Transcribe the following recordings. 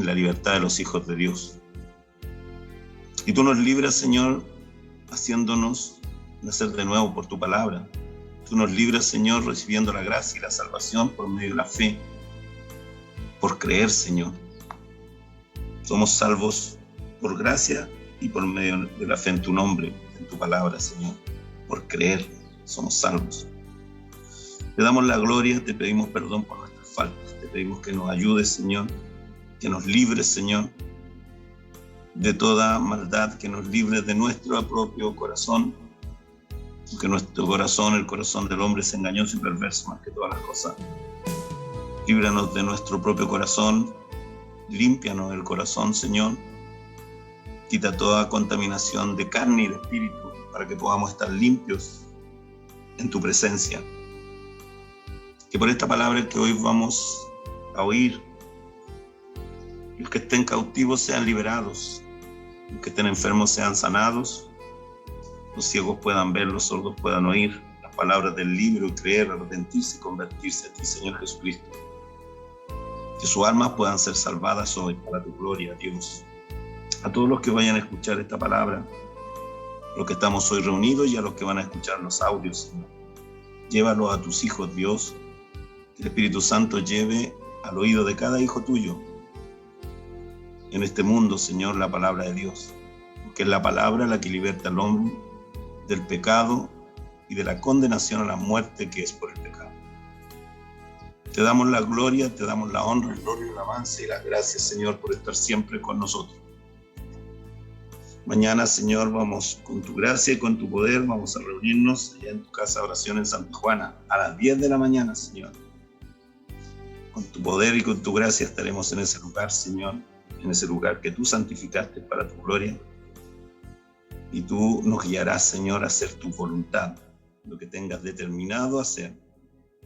la libertad de los hijos de Dios. Y tú nos libras, Señor, haciéndonos nacer de nuevo por tu palabra. Tú nos libras, Señor, recibiendo la gracia y la salvación por medio de la fe, por creer, Señor. Somos salvos por gracia y por medio de la fe en tu nombre, en tu palabra, Señor. Por creer, somos salvos. Te damos la gloria, te pedimos perdón por nuestras faltas. Te pedimos que nos ayudes, Señor, que nos libres, Señor, de toda maldad, que nos libres de nuestro propio corazón, porque nuestro corazón, el corazón del hombre, es engañoso y perverso más que todas las cosas. Líbranos de nuestro propio corazón, límpianos el corazón, Señor. Quita toda contaminación de carne y de espíritu para que podamos estar limpios en tu presencia. Que por esta palabra que hoy vamos a oír, los que estén cautivos sean liberados, los que estén enfermos sean sanados, los ciegos puedan ver, los sordos puedan oír las palabras del libro y creer, arrepentirse y convertirse a ti, Señor Jesucristo. Que sus almas puedan ser salvadas hoy para tu gloria, Dios. A todos los que vayan a escuchar esta palabra, los que estamos hoy reunidos y a los que van a escuchar los audios, Señor. Llévalos a tus hijos, Dios. Que el Espíritu Santo lleve al oído de cada hijo tuyo en este mundo, Señor, la palabra de Dios. Porque es la palabra la que liberta al hombre del pecado y de la condenación a la muerte que es por el pecado. Te damos la gloria, te damos la honra, el gloria, el avance y las gracias, Señor, por estar siempre con nosotros. Mañana, Señor, vamos con tu gracia y con tu poder, vamos a reunirnos allá en tu casa de oración en Santa Juana a las 10 de la mañana, Señor. Con tu poder y con tu gracia estaremos en ese lugar, Señor, en ese lugar que tú santificaste para tu gloria. Y tú nos guiarás, Señor, a hacer tu voluntad, lo que tengas determinado a hacer,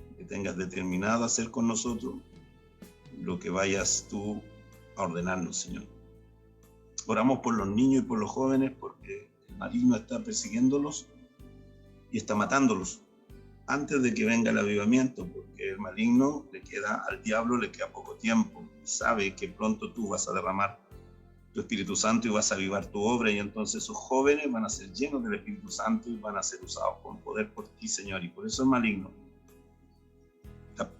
lo que tengas determinado a hacer con nosotros, lo que vayas tú a ordenarnos, Señor. Oramos por los niños y por los jóvenes porque el maligno está persiguiéndolos y está matándolos antes de que venga el avivamiento, porque el maligno al diablo le queda poco tiempo, sabe que pronto tú vas a derramar tu Espíritu Santo y vas a avivar tu obra, y entonces esos jóvenes van a ser llenos del Espíritu Santo y van a ser usados con poder por ti, Señor. Y por eso el maligno,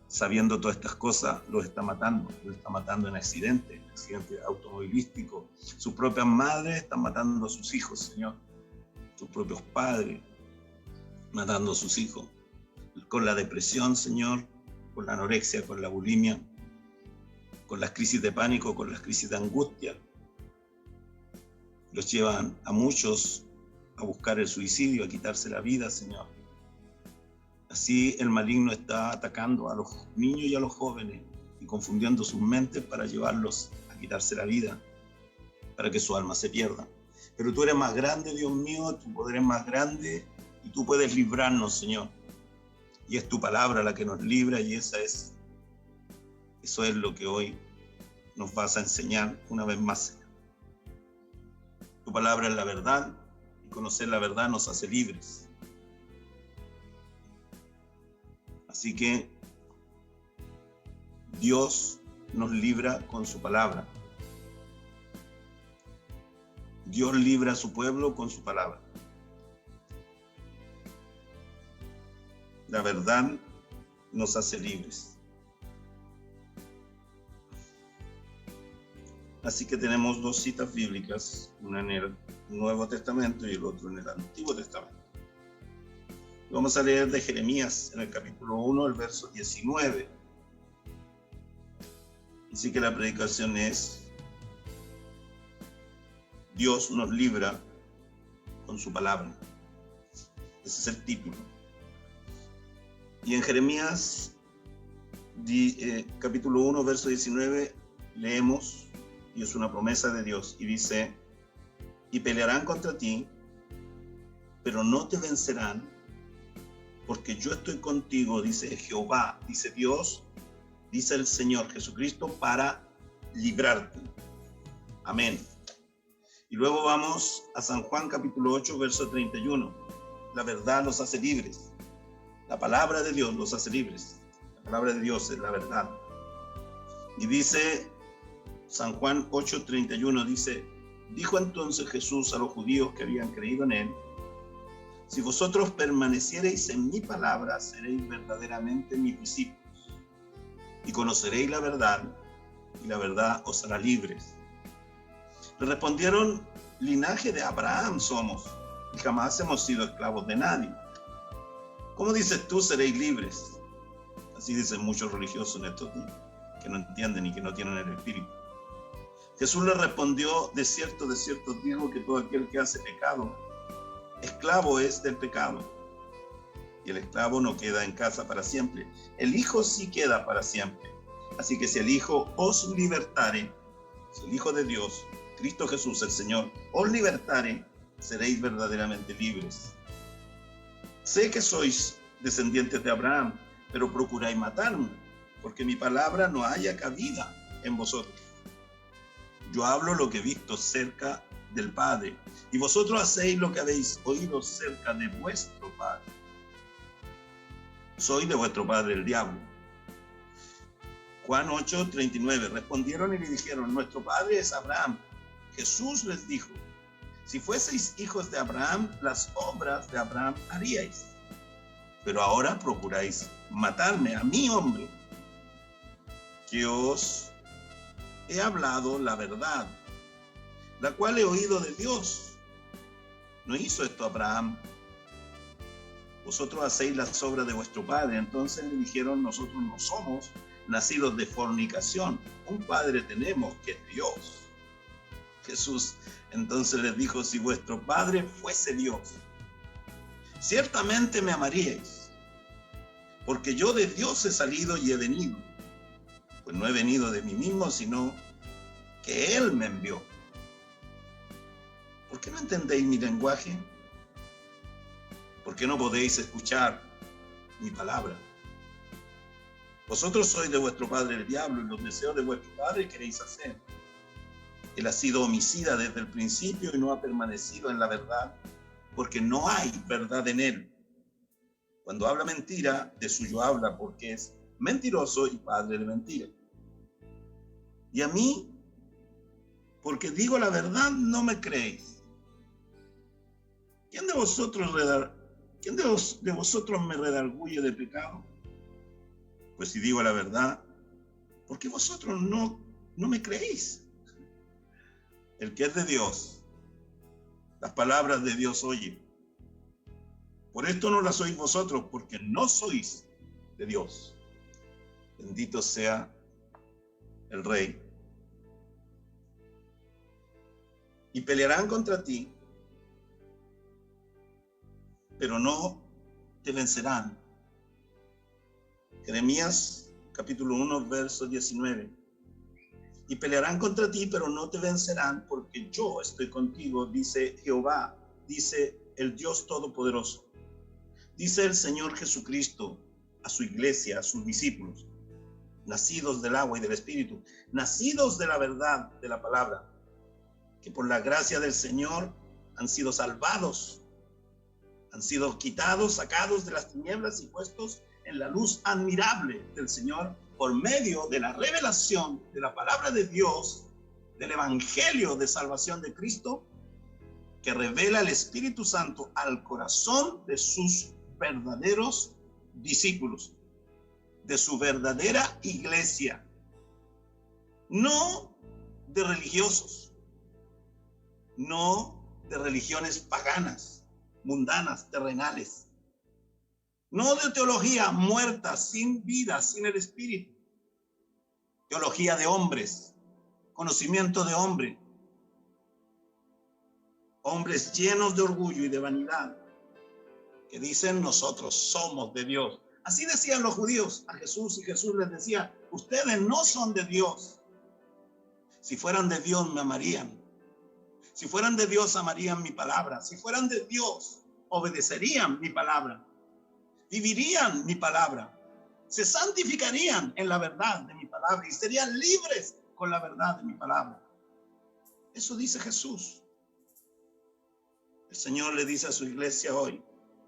sabiendo todas estas cosas, los está matando en accidentes automovilísticos. Sus propias madres están matando a sus hijos, Señor. Sus propios padres matando a sus hijos. Con la depresión, Señor, con la anorexia, con la bulimia, con las crisis de pánico, con las crisis de angustia. Los llevan a muchos a buscar el suicidio, a quitarse la vida, Señor. Así el maligno está atacando a los niños y a los jóvenes y confundiendo sus mentes para llevarlos a quitarse la vida, para que su alma se pierda. Pero tú eres más grande, Dios mío, tu poder es más grande y tú puedes librarnos, Señor. Y es tu palabra la que nos libra y eso es lo que hoy nos vas a enseñar una vez más, Señor. Tu palabra es la verdad y conocer la verdad nos hace libres. Así que Dios nos libra con su palabra. Dios libra a su pueblo con su palabra. La verdad nos hace libres. Así que tenemos dos citas bíblicas, una en el Nuevo Testamento y el otro en el Antiguo Testamento. Vamos a leer de Jeremías en el capítulo 1, el verso 19. Así que la predicación es: Dios nos libra con su palabra. Ese es el título. Y en Jeremías capítulo 1, verso 19, leemos, y es una promesa de Dios, y dice: y pelearán contra ti, pero no te vencerán, porque yo estoy contigo, dice Jehová, dice Dios, dice el Señor Jesucristo, para librarte. Amén. Y luego vamos a San Juan capítulo 8, verso 31. La verdad los hace libres. La palabra de Dios los hace libres. La palabra de Dios es la verdad. Y dice San Juan 8:31 dice: dijo entonces Jesús a los judíos que habían creído en él: si vosotros permaneciereis en mi palabra, seréis verdaderamente mis discípulos, y conoceréis la verdad, y la verdad os hará libres. Le respondieron: linaje de Abraham somos, y jamás hemos sido esclavos de nadie. ¿Cómo dices tú, seréis libres? Así dicen muchos religiosos en estos días, que no entienden y que no tienen el Espíritu. Jesús le respondió: de cierto digo que todo aquel que hace pecado, esclavo es del pecado. Y el esclavo no queda en casa para siempre. El Hijo sí queda para siempre. Así que si el Hijo os libertare, si el Hijo de Dios, Cristo Jesús el Señor, os libertare, seréis verdaderamente libres. Sé que sois descendientes de Abraham, pero procuráis matarme, porque mi palabra no haya cabida en vosotros. Yo hablo lo que he visto cerca del Padre, y vosotros hacéis lo que habéis oído cerca de vuestro Padre. Soy de vuestro padre el diablo. Juan 8:39. Respondieron y le dijeron: nuestro padre es Abraham. Jesús les dijo: si fueseis hijos de Abraham, las obras de Abraham haríais. Pero ahora procuráis matarme, a mí, hombre, que os he hablado la verdad, la cual he oído de Dios. ¿No hizo esto Abraham? Vosotros hacéis las obras de vuestro padre. Entonces le dijeron: nosotros no somos nacidos de fornicación, un padre tenemos, que es Dios. Jesús entonces les dijo: si vuestro padre fuese Dios, ciertamente me amaríais, porque yo de Dios he salido y he venido, pues no he venido de mí mismo, sino que Él me envió. ¿Por qué no entendéis mi lenguaje? ¿Por qué no podéis escuchar mi palabra? Vosotros sois de vuestro padre el diablo, y los deseos de vuestro padre queréis hacer. Él ha sido homicida desde el principio y no ha permanecido en la verdad, porque no hay verdad en él. Cuando habla mentira, de suyo habla, porque es mentiroso y padre de mentira. Y a mí, porque digo la verdad, no me creéis. ¿Quién de vosotros me redarguye de pecado? Pues si digo la verdad, ¿por qué vosotros no me creéis? El que es de Dios, las palabras de Dios oye. Por esto no las oís vosotros, porque no sois de Dios. Bendito sea el Rey. Y pelearán contra ti, pero no te vencerán. Jeremías capítulo 1, verso 19. Y pelearán contra ti, pero no te vencerán, porque yo estoy contigo, dice Jehová, dice el Dios Todopoderoso. Dice el Señor Jesucristo a su iglesia, a sus discípulos, nacidos del agua y del Espíritu, nacidos de la verdad de la palabra, que por la gracia del Señor han sido salvados, han sido quitados, sacados de las tinieblas y puestos en la luz admirable del Señor por medio de la revelación de la palabra de Dios, del evangelio de salvación de Cristo, que revela el Espíritu Santo al corazón de sus verdaderos discípulos, de su verdadera iglesia, no de religiosos, no de religiones paganas, mundanas, terrenales, no de teología muerta, sin vida, sin el Espíritu, teología de hombres, conocimiento de hombres llenos de orgullo y de vanidad, que dicen: nosotros somos de Dios. Así decían los judíos a Jesús, y Jesús les decía: ustedes no son de Dios. Si fueran de Dios, me amarían. Si fueran de Dios, amarían mi palabra. Si fueran de Dios, obedecerían mi palabra. Vivirían mi palabra. Se santificarían en la verdad de mi palabra y serían libres con la verdad de mi palabra. Eso dice Jesús. El Señor le dice a su iglesia hoy,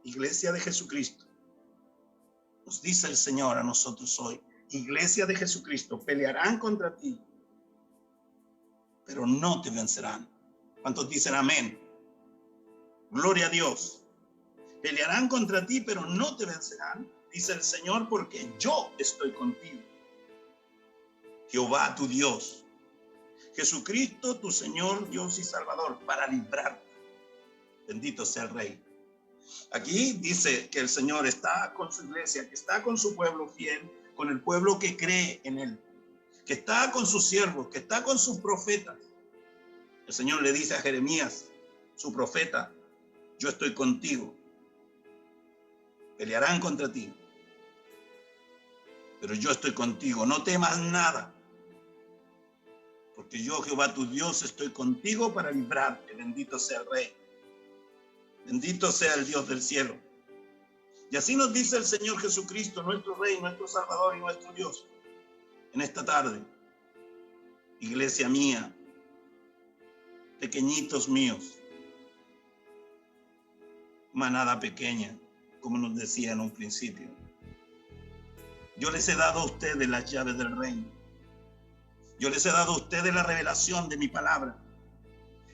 iglesia de Jesucristo. Nos dice el Señor a nosotros hoy, iglesia de Jesucristo, pelearán contra ti, pero no te vencerán. ¿Cuántos dicen amén? Gloria a Dios. Pelearán contra ti, pero no te vencerán, dice el Señor, porque yo estoy contigo. Jehová tu Dios, Jesucristo tu Señor, Dios y Salvador, para librarte. Bendito sea el Rey. Aquí dice que el Señor está con su iglesia, que está con su pueblo fiel, con el pueblo que cree en Él, que está con sus siervos, que está con sus profetas. El Señor le dice a Jeremías, su profeta, yo estoy contigo. Pelearán contra ti, pero yo estoy contigo. No temas nada, porque yo, Jehová tu Dios, estoy contigo para librarte. Bendito sea el Rey. Bendito sea el Dios del cielo. Y así nos dice el Señor Jesucristo, nuestro Rey, nuestro Salvador y nuestro Dios, en esta tarde. Iglesia mía, pequeñitos míos, manada pequeña, como nos decía en un principio. Yo les he dado a ustedes las llaves del reino. Yo les he dado a ustedes la revelación de mi palabra.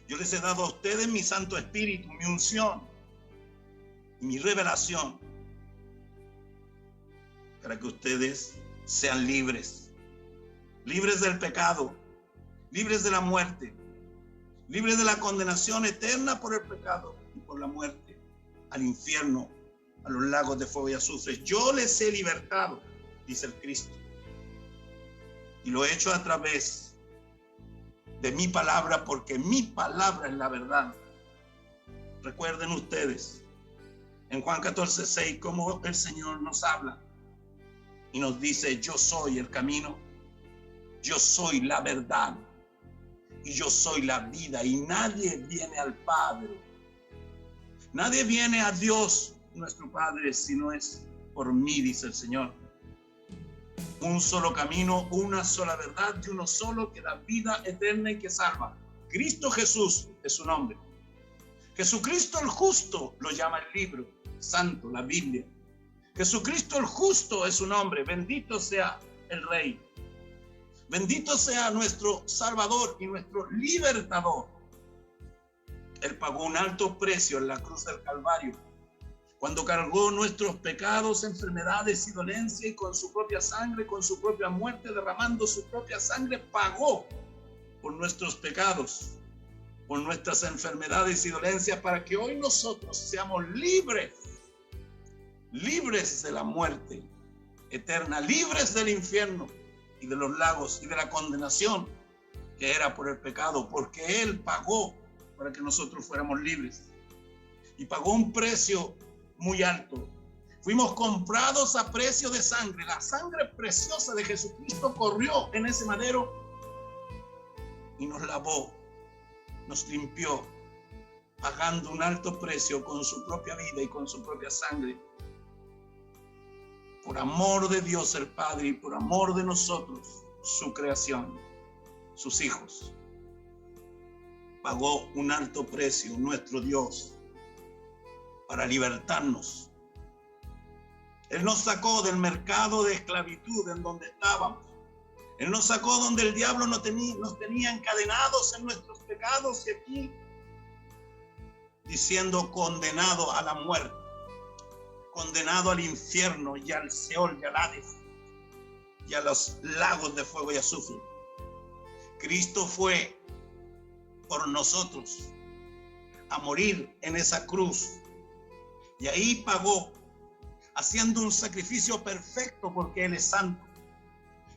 Yo les he dado a ustedes mi Santo Espíritu, mi unción y mi revelación, para que ustedes sean libres, libres del pecado, libres de la muerte, libres de la condenación eterna por el pecado y por la muerte, al infierno, a los lagos de fuego y azufre. Yo les he libertado, dice el Cristo, y lo he hecho a través de mi palabra, porque mi palabra es la verdad. Recuerden ustedes en Juan 14:6 cómo el Señor nos habla y nos dice: yo soy el camino, yo soy la verdad y yo soy la vida, y nadie viene al Padre, nadie viene a Dios nuestro Padre si no es por mí, dice el Señor. Un solo camino, una sola verdad y uno solo que da vida eterna y que salva. Cristo Jesús es su nombre. Jesucristo el justo lo llama el libro santo, la Biblia. Jesucristo el justo es su nombre. Bendito sea el Rey. Bendito sea nuestro Salvador y nuestro Libertador. Él pagó un alto precio en la cruz del Calvario, cuando cargó nuestros pecados, enfermedades y dolencia, y con su propia sangre, con su propia muerte, derramando su propia sangre, pagó por nuestros pecados, por nuestras enfermedades y dolencias, para que hoy nosotros seamos libres, libres de la muerte eterna, libres del infierno y de los lagos y de la condenación que era por el pecado, porque Él pagó para que nosotros fuéramos libres, y pagó un precio muy alto. Fuimos comprados a precio de sangre. La sangre preciosa de Jesucristo corrió en ese madero y nos lavó, nos limpió, pagando un alto precio con su propia vida y con su propia sangre. Por amor de Dios el Padre y por amor de nosotros, su creación, sus hijos. Pagó un alto precio nuestro Dios para libertarnos. Él nos sacó del mercado de esclavitud en donde estábamos. Él nos sacó donde el diablo nos tenía encadenados en nuestros pecados, y aquí diciendo condenado a la muerte, condenado al infierno y al Seol y al Hades y a los lagos de fuego y azufre. Cristo fue por nosotros a morir en esa cruz, y ahí pagó, haciendo un sacrificio perfecto, porque Él es santo.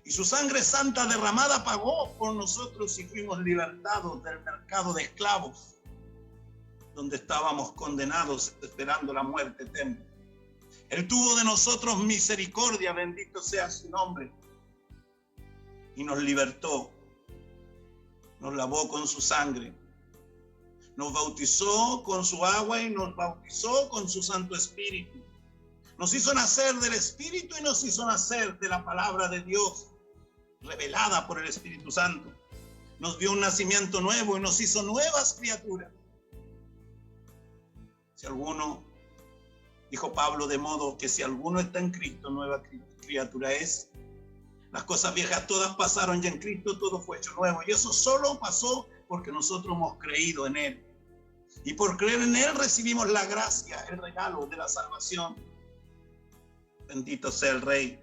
Y su sangre santa derramada pagó por nosotros, y fuimos libertados del mercado de esclavos, donde estábamos condenados esperando la muerte eterna. Él tuvo de nosotros misericordia, bendito sea su nombre, y nos libertó, nos lavó con su sangre, nos bautizó con su agua y nos bautizó con su Santo Espíritu. Nos hizo nacer del Espíritu y nos hizo nacer de la palabra de Dios, revelada por el Espíritu Santo. Nos dio un nacimiento nuevo y nos hizo nuevas criaturas. Si alguno, dijo Pablo, de modo que si alguno está en Cristo, nueva criatura es. Las cosas viejas todas pasaron y en Cristo todo fue hecho nuevo. Y eso solo pasó porque nosotros hemos creído en Él. Y por creer en Él recibimos la gracia, el regalo de la salvación. Bendito sea el Rey.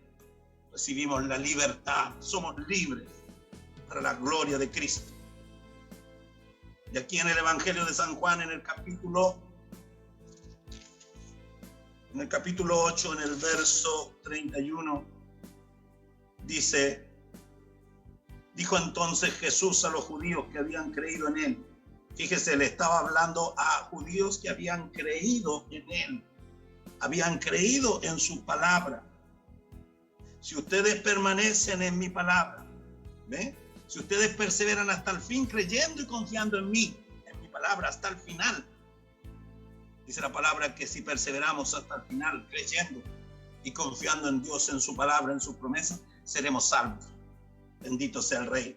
Recibimos la libertad. Somos libres para la gloria de Cristo. Y aquí en el Evangelio de San Juan, en el capítulo 8, en el verso 31, dice: dijo entonces Jesús a los judíos que habían creído en Él. Fíjese, le estaba hablando a judíos que habían creído en Él, habían creído en su palabra. Si ustedes permanecen en mi palabra, ¿ve? Si ustedes perseveran hasta el fin creyendo y confiando en mí, en mi palabra, hasta el final. Dice la palabra que si perseveramos hasta el final creyendo y confiando en Dios, en su palabra, en sus promesas, seremos salvos. Bendito sea el Rey.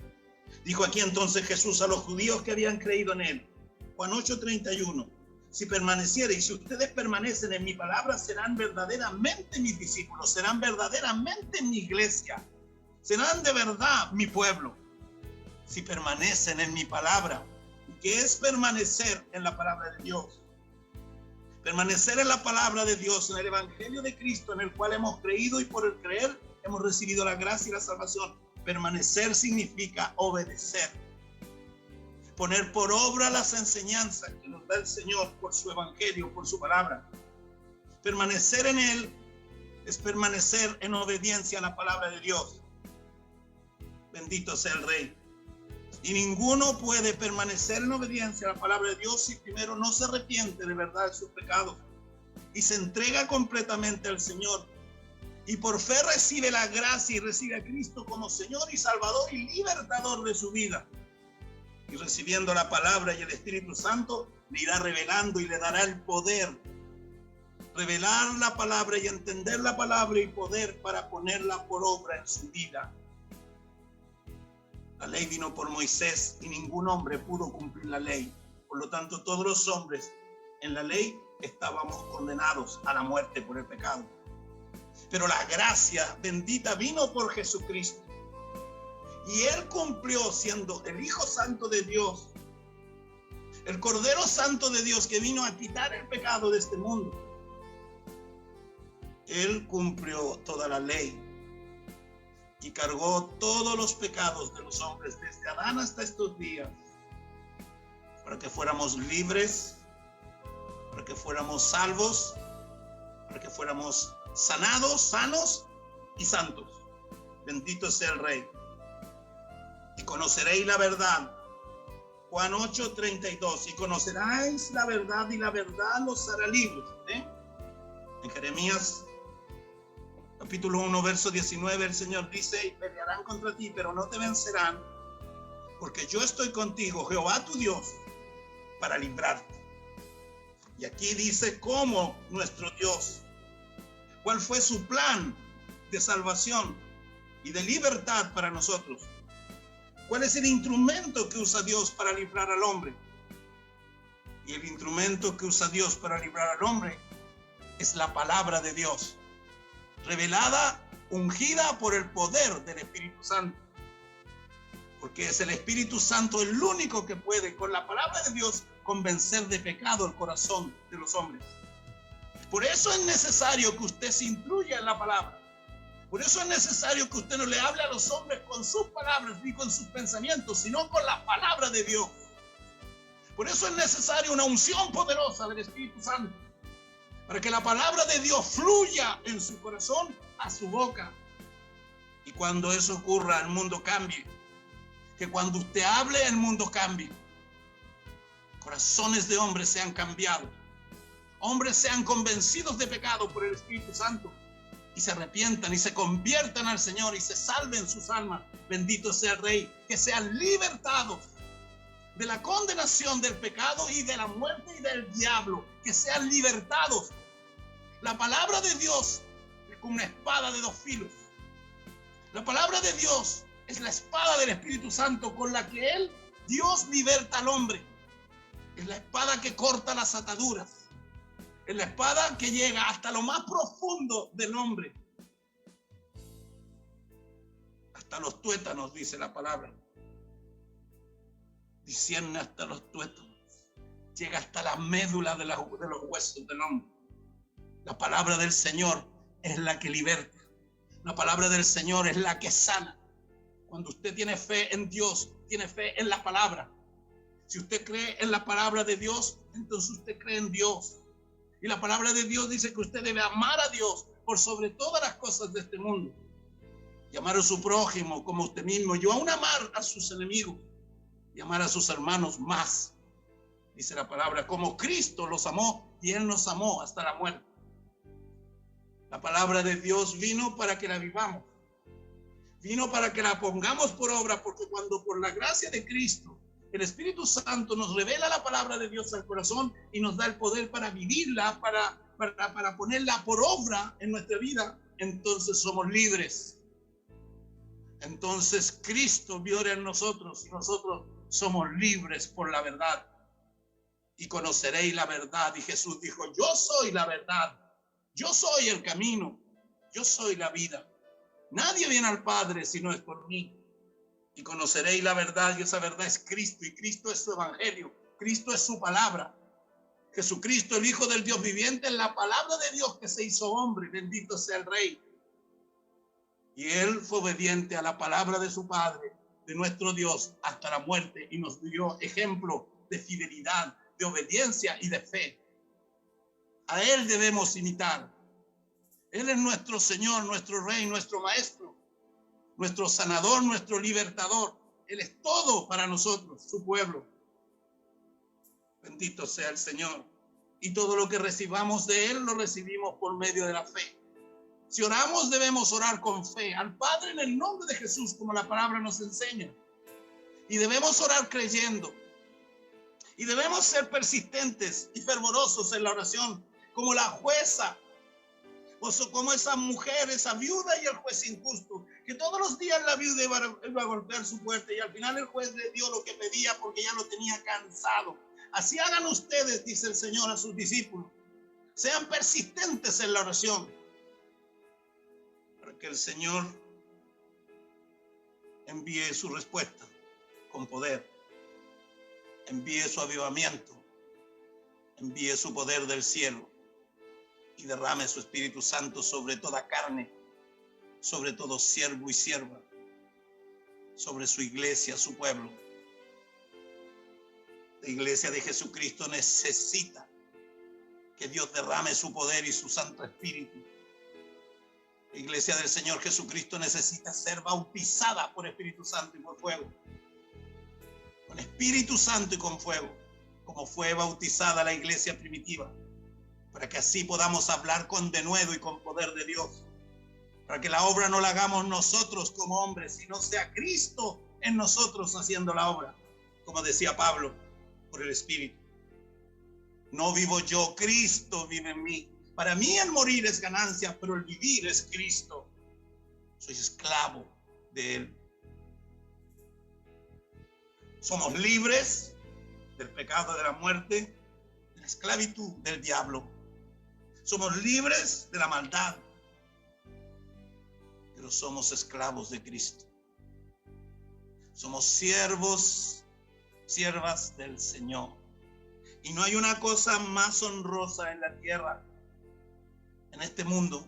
Dijo aquí entonces Jesús a los judíos que habían creído en Él. Juan 8:31. Si permaneciereis, si ustedes permanecen en mi palabra, serán verdaderamente mis discípulos, serán verdaderamente mi iglesia, serán de verdad mi pueblo. Si permanecen en mi palabra, ¿qué es permanecer en la palabra de Dios? Permanecer en la palabra de Dios, en el Evangelio de Cristo, en el cual hemos creído y por el creer hemos recibido la gracia y la salvación. Permanecer significa obedecer, poner por obra las enseñanzas que nos da el Señor por su Evangelio, por su palabra. Permanecer en Él es permanecer en obediencia a la palabra de Dios. Bendito sea el Rey. Y ninguno puede permanecer en obediencia a la palabra de Dios si primero no se arrepiente de verdad de sus pecados y se entrega completamente al Señor. Y por fe recibe la gracia y recibe a Cristo como Señor y Salvador y libertador de su vida. Y recibiendo la palabra y el Espíritu Santo, le irá revelando y le dará el poder. Revelar la palabra y entender la palabra y poder para ponerla por obra en su vida. La ley vino por Moisés y ningún hombre pudo cumplir la ley. Por lo tanto, todos los hombres en la ley estábamos condenados a la muerte por el pecado. Pero la gracia bendita vino por Jesucristo. Y Él cumplió siendo el Hijo Santo de Dios, el Cordero Santo de Dios que vino a quitar el pecado de este mundo. Él cumplió toda la ley y cargó todos los pecados de los hombres desde Adán hasta estos días, para que fuéramos libres, para que fuéramos salvos, para que fuéramos sanados, sanos y santos. Bendito sea el Rey. Y conoceréis la verdad. Juan 8:32. Y conoceráis la verdad y la verdad los hará libres. En Jeremías capítulo 1, verso 19, el Señor dice: y pelearán contra ti, pero no te vencerán, porque yo estoy contigo, Jehová tu Dios, para librarte. Y aquí dice cómo nuestro Dios, cuál fue su plan de salvación y de libertad para nosotros. ¿Cuál es el instrumento que usa Dios para librar al hombre? Y el instrumento que usa Dios para librar al hombre es la palabra de Dios, revelada, ungida por el poder del Espíritu Santo. Porque es el Espíritu Santo el único que puede, con la palabra de Dios, convencer de pecado el corazón de los hombres. Por eso es necesario que usted se instruya en la palabra. Por eso es necesario que usted no le hable a los hombres con sus palabras ni con sus pensamientos, sino con la palabra de Dios. Por eso es necesaria una unción poderosa del Espíritu Santo, para que la palabra de Dios fluya en su corazón a su boca. Y cuando eso ocurra, el mundo cambie. Que cuando usted hable, el mundo cambie. Corazones de hombres sean cambiados. Hombres sean convencidos de pecado por el Espíritu Santo y se arrepientan y se conviertan al Señor y se salven sus almas. Bendito sea el Rey. Que sean libertados de la condenación del pecado y de la muerte y del diablo. Que sean libertados. La palabra de Dios es como una espada de dos filos. La palabra de Dios es la espada del Espíritu Santo con la que Dios liberta al hombre. Es la espada que corta las ataduras. Es la espada que llega hasta lo más profundo del hombre. hasta los tuétanos, dice la palabra. Discierne hasta los tuétanos. Llega hasta la médula de los huesos del hombre. La palabra del Señor es la que liberta. La palabra del Señor es la que sana. Cuando usted tiene fe en Dios, tiene fe en la palabra. Si usted cree en la palabra de Dios, entonces usted cree en Dios. Y la palabra de Dios dice que usted debe amar a Dios por sobre todas las cosas de este mundo. Y amar a su prójimo como usted mismo. Y aún amar a sus enemigos. Y amar a sus hermanos más. Dice la palabra, como Cristo los amó y Él nos amó hasta la muerte. La palabra de Dios vino para que la vivamos. Vino para que la pongamos por obra, porque cuando por la gracia de Cristo el Espíritu Santo nos revela la palabra de Dios al corazón y nos da el poder para vivirla, para ponerla por obra en nuestra vida, entonces somos libres. Entonces Cristo vive en nosotros y nosotros somos libres por la verdad. Y conoceréis la verdad. Y Jesús dijo, yo soy la verdad, yo soy el camino, yo soy la vida. Nadie viene al Padre si no es por mí. Y conoceréis la verdad, y esa verdad es Cristo, y Cristo es su evangelio, Cristo es su palabra. Jesucristo, el Hijo del Dios viviente, es la palabra de Dios que se hizo hombre, bendito sea el Rey. Y Él fue obediente a la palabra de su Padre, de nuestro Dios, hasta la muerte, y nos dio ejemplo de fidelidad, de obediencia y de fe. A Él debemos imitar. Él es nuestro Señor, nuestro Rey, nuestro Maestro, nuestro sanador, nuestro libertador. Él es todo para nosotros, su pueblo. Bendito sea el Señor. Y todo lo que recibamos de Él lo recibimos por medio de la fe. Si oramos, debemos orar con fe al Padre en el nombre de Jesús, como la palabra nos enseña. Y debemos orar creyendo. Y debemos ser persistentes y fervorosos en la oración, como la jueza, o como esa mujer, esa viuda y el juez injusto, que todos los días la viuda iba a golpear su puerta y al final el juez le dio lo que pedía porque ya lo tenía cansado. Así hagan ustedes, dice el Señor a sus discípulos. Sean persistentes en la oración, para que el Señor envíe su respuesta con poder, envíe su avivamiento, envíe su poder del cielo y derrame su Espíritu Santo sobre toda carne, sobre todo siervo y sierva, sobre su iglesia, su pueblo. La iglesia de Jesucristo necesita que Dios derrame su poder y su Santo Espíritu. La iglesia del Señor Jesucristo necesita ser bautizada por Espíritu Santo y por fuego. Con Espíritu Santo y con fuego, como fue bautizada la iglesia primitiva, para que así podamos hablar con denuedo y con poder de Dios, para que la obra no la hagamos nosotros como hombres, sino sea Cristo en nosotros haciendo la obra, como decía Pablo, por el Espíritu. No vivo yo, Cristo vive en mí. Para mí el morir es ganancia, pero el vivir es Cristo. Soy esclavo de Él. Somos libres del pecado, de la muerte, de la esclavitud del diablo. Somos libres de la maldad, pero somos esclavos de Cristo. Somos siervos, siervas del Señor. Y no hay una cosa más honrosa en la tierra, en este mundo,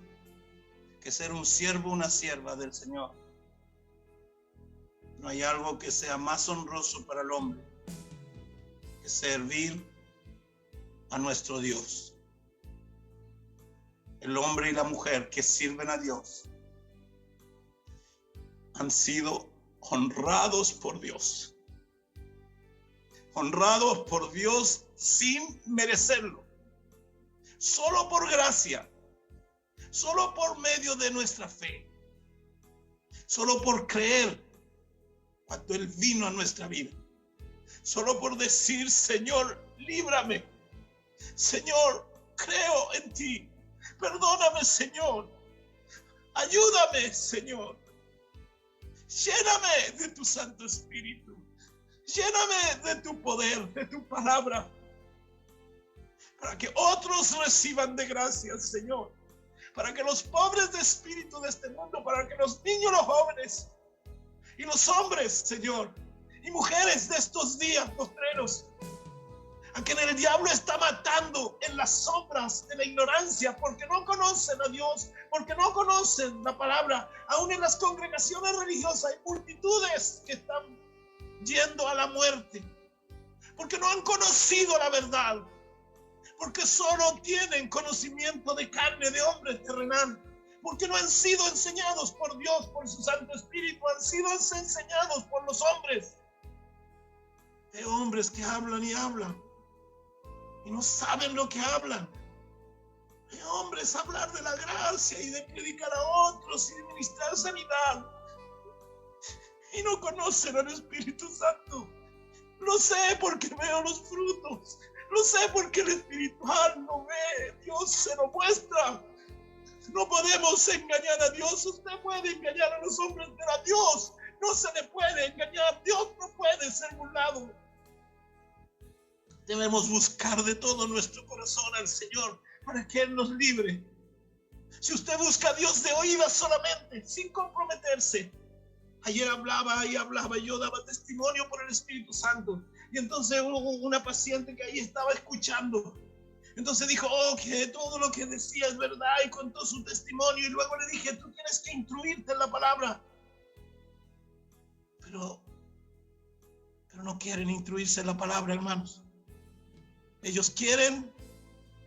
que ser un siervo, una sierva del Señor. No hay algo que sea más honroso para el hombre que servir a nuestro Dios. El hombre y la mujer que sirven a Dios han sido honrados por Dios. Honrados por Dios sin merecerlo. Solo por gracia. Solo por medio de nuestra fe. Solo por creer cuando Él vino a nuestra vida. Solo por decir, Señor, líbrame. Señor, creo en ti. Perdóname, Señor. Ayúdame, Señor. Lléname de tu Santo Espíritu. Lléname de tu poder, de tu palabra. Para que otros reciban de gracia, Señor. Para que los pobres de espíritu de este mundo, para que los niños, los jóvenes, Y los hombres, Señor, y mujeres de estos días postreros, a quienes el diablo está matando en las sombras de la ignorancia, porque no conocen a Dios, porque no conocen la palabra. Aún en las congregaciones religiosas hay multitudes que están yendo a la muerte, porque no han conocido la verdad, porque solo tienen conocimiento de carne, de hombre terrenal, porque no han sido enseñados por Dios, por su Santo Espíritu, han sido enseñados por los hombres. Hay hombres que hablan y hablan y no saben lo que hablan. Hay hombres hablar de la gracia y de predicar a otros y de ministrar sanidad y no conocen al Espíritu Santo. Lo sé porque veo los frutos. Lo sé porque el espiritual lo ve. Dios se lo muestra. No podemos engañar a Dios. Usted puede engañar a los hombres, pero a Dios no se le puede engañar. Dios no puede ser burlado. Debemos buscar de todo nuestro corazón al Señor para que Él nos libre. Si usted busca a Dios de oídas solamente, sin comprometerse. Ayer hablaba, yo daba testimonio por el Espíritu Santo. Y entonces hubo una paciente que ahí estaba escuchando. Entonces dijo, que todo lo que decía es verdad, y contó su testimonio. Y luego le dije, tú tienes que instruirte en la palabra. Pero no quieren instruirse en la palabra, hermanos. Ellos quieren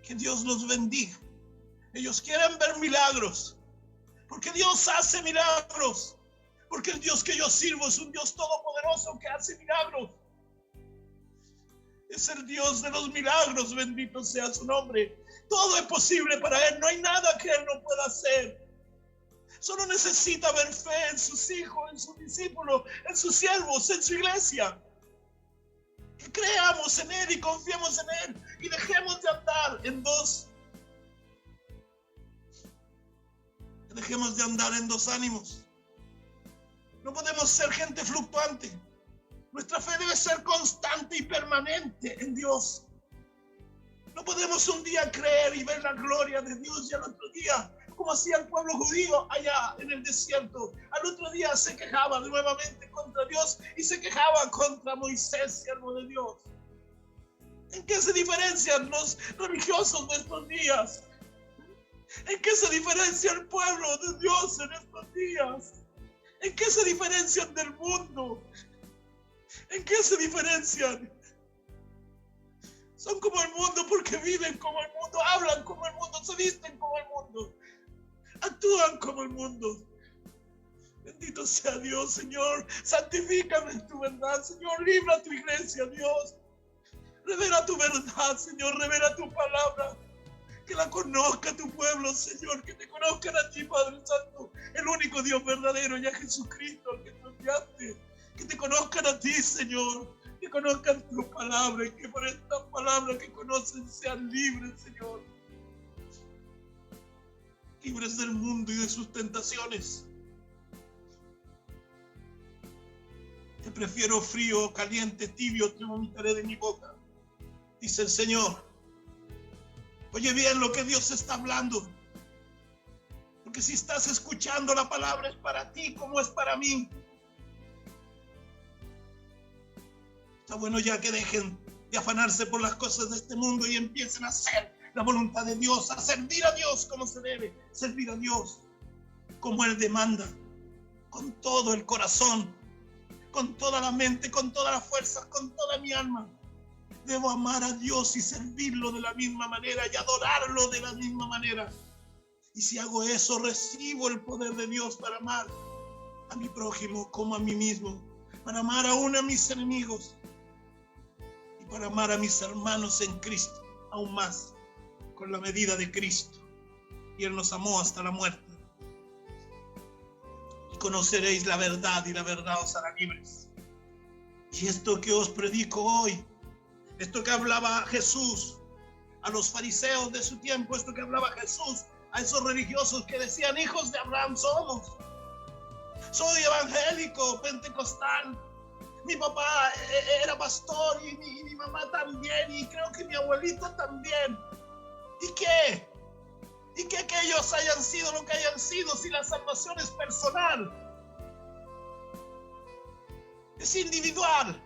que Dios los bendiga. Ellos quieren ver milagros. Porque Dios hace milagros. Porque el Dios que yo sirvo es un Dios todopoderoso que hace milagros. Es el Dios de los milagros, bendito sea su nombre. Todo es posible para Él, no hay nada que Él no pueda hacer. Solo necesita ver fe en sus hijos, en sus discípulos, en sus siervos, en su iglesia. Que creamos en Él y confiemos en Él y dejemos de andar en dos. Dejemos de andar en dos ánimos. No podemos ser gente fluctuante. Nuestra fe debe ser constante y permanente en Dios. No podemos un día creer y ver la gloria de Dios y al otro día, como hacía el pueblo judío allá en el desierto, al otro día se quejaba nuevamente contra Dios y se quejaba contra Moisés, siervo de Dios. ¿En qué se diferencian los religiosos de estos días? ¿En qué se diferencia el pueblo de Dios en estos días? ¿En qué se diferencian del mundo? ¿En qué se diferencian? Son como el mundo porque viven como el mundo, hablan como el mundo, se visten como el mundo, actúan como el mundo. Bendito sea Dios, Señor. Santifícame en tu verdad, Señor. Libra tu iglesia, Dios. Revela tu verdad, Señor. Revela tu palabra. Que la conozca tu pueblo, Señor. Que te conozcan a ti, Padre Santo, el único Dios verdadero, y a Jesucristo, al que tú enviaste. Que te conozcan a ti, Señor. Que conozcan tu palabra y que por esta palabra que conocen sean libres, Señor. Libres del mundo y de sus tentaciones. Te prefiero frío, caliente, tibio, te vomitaré de mi boca, dice el Señor. Oye bien lo que Dios está hablando. Porque si estás escuchando la palabra es para ti como es para mí. Está bueno ya que dejen de afanarse por las cosas de este mundo y empiecen a hacer la voluntad de Dios, a servir a Dios como se debe, servir a Dios como Él demanda, con todo el corazón, con toda la mente, con toda la fuerza, con toda mi alma. Debo amar a Dios y servirlo de la misma manera y adorarlo de la misma manera. Y si hago eso, recibo el poder de Dios para amar a mi prójimo como a mí mismo, para amar aún a mis enemigos y para amar a mis hermanos en Cristo aún más, con la medida de Cristo. Y Él nos amó hasta la muerte. Y conoceréis la verdad y la verdad os hará libres. Y esto que os predico hoy, esto que hablaba Jesús a los fariseos de su tiempo, esto que hablaba Jesús a esos religiosos que decían, hijos de Abraham somos. Soy evangélico, pentecostal. Mi papá era pastor y mi mamá también, y creo que mi abuelita también. ¿Y qué? ¿Y qué que ellos hayan sido lo que hayan sido si la salvación es personal? Es individual.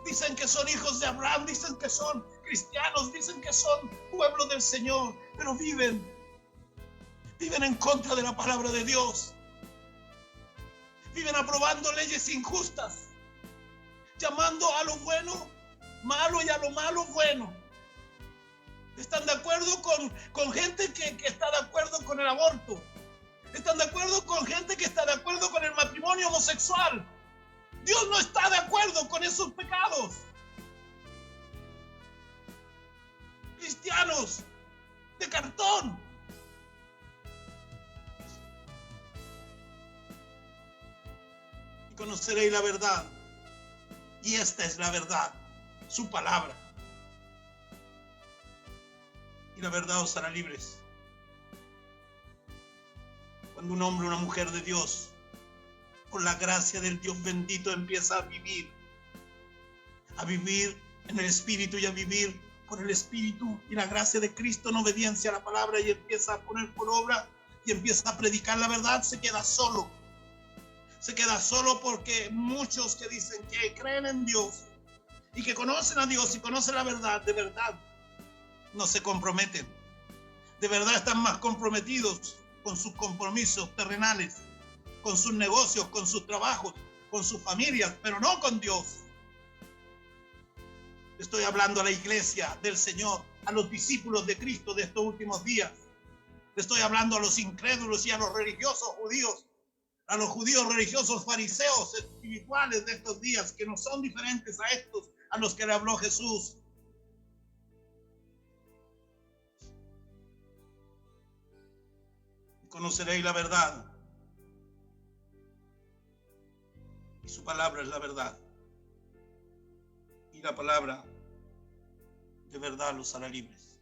Dicen que son hijos de Abraham, dicen que son cristianos, dicen que son pueblo del Señor, pero viven en contra de la palabra de Dios. Viven aprobando leyes injustas, llamando a lo bueno malo y a lo malo bueno. Están de acuerdo con gente que está de acuerdo con el aborto. Están de acuerdo con gente que está de acuerdo con el matrimonio homosexual. Dios no está de acuerdo con esos pecados. Cristianos de cartón. Y conoceréis la verdad. Y esta es la verdad, su palabra. Y la verdad os hará libres. Cuando un hombre o una mujer de Dios, por la gracia del Dios bendito, empieza a vivir en el Espíritu y a vivir por el Espíritu y la gracia de Cristo en obediencia a la palabra, y empieza a poner por obra y empieza a predicar la verdad, se queda solo. Se queda solo porque muchos que dicen que creen en Dios y que conocen a Dios y conocen la verdad, de verdad no se comprometen. De verdad están más comprometidos con sus compromisos terrenales, con sus negocios, con sus trabajos, con sus familias, pero no con Dios. Estoy hablando a la iglesia del Señor, a los discípulos de Cristo de estos últimos días. Estoy hablando a los incrédulos y a los religiosos judíos, a los judíos religiosos fariseos espirituales de estos días, que no son diferentes a estos a los que le habló Jesús. Conoceréis la verdad, y su palabra es la verdad, y la palabra de verdad los hará libres.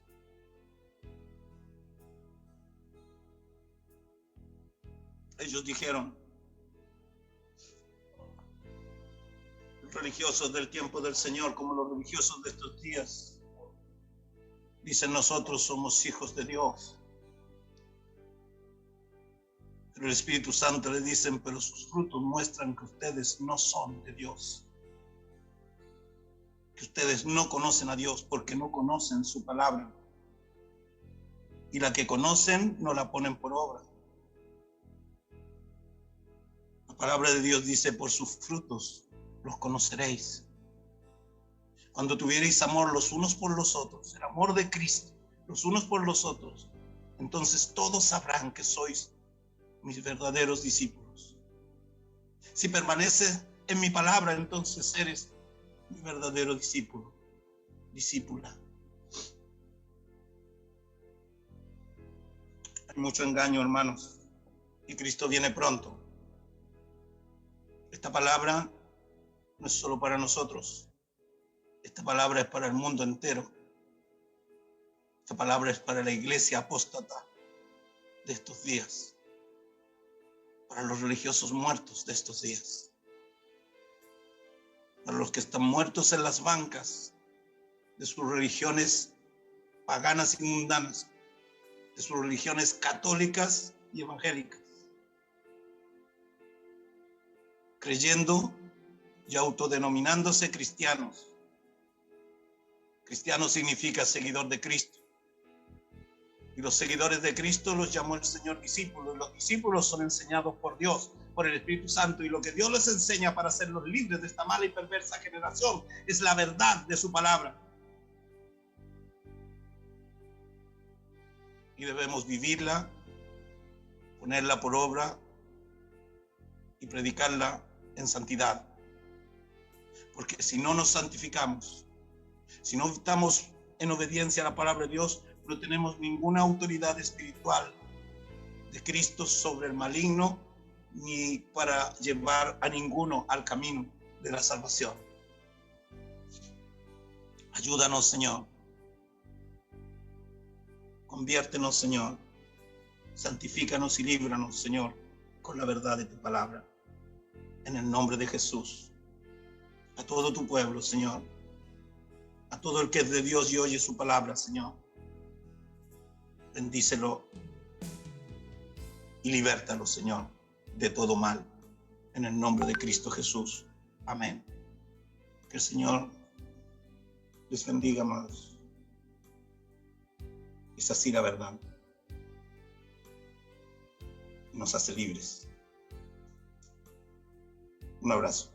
Ellos dijeron, los religiosos del tiempo del Señor, como los religiosos de estos días, dicen: nosotros somos hijos de Dios. Pero el Espíritu Santo le dicen: pero sus frutos muestran que ustedes no son de Dios, que ustedes no conocen a Dios porque no conocen su palabra, y la que conocen no la ponen por obra. La palabra de Dios dice: por sus frutos los conoceréis. Cuando tuviereis amor los unos por los otros, el amor de Cristo, los unos por los otros, entonces todos sabrán que sois mis verdaderos discípulos. Si permaneces en mi palabra, entonces eres mi verdadero discípulo, discípula. Hay mucho engaño, hermanos, y Cristo viene pronto. Esta palabra no es solo para nosotros. Esta palabra es para el mundo entero. Esta palabra es para la iglesia apóstata de estos días, para los religiosos muertos de estos días, para los que están muertos en las bancas de sus religiones paganas y mundanas, de sus religiones católicas y evangélicas, creyendo y autodenominándose cristianos. Cristiano significa seguidor de Cristo. Y los seguidores de Cristo los llamó el Señor discípulos. Los discípulos son enseñados por Dios, por el Espíritu Santo. Y lo que Dios les enseña para hacerlos libres de esta mala y perversa generación es la verdad de su palabra. Y debemos vivirla, ponerla por obra y predicarla en santidad. Porque si no nos santificamos, si no estamos en obediencia a la palabra de Dios, no tenemos ninguna autoridad espiritual de Cristo sobre el maligno, ni para llevar a ninguno al camino de la salvación. Ayúdanos, Señor. Conviértenos, Señor. Santifícanos y líbranos, Señor, con la verdad de tu palabra. En el nombre de Jesús. A todo tu pueblo, Señor. A todo el que es de Dios y oye su palabra, Señor. Bendícelo y libértalo, Señor, de todo mal. en el nombre de Cristo Jesús. Amén. Que el Señor les bendiga, amados. Es así la verdad. Nos hace libres. Un abrazo.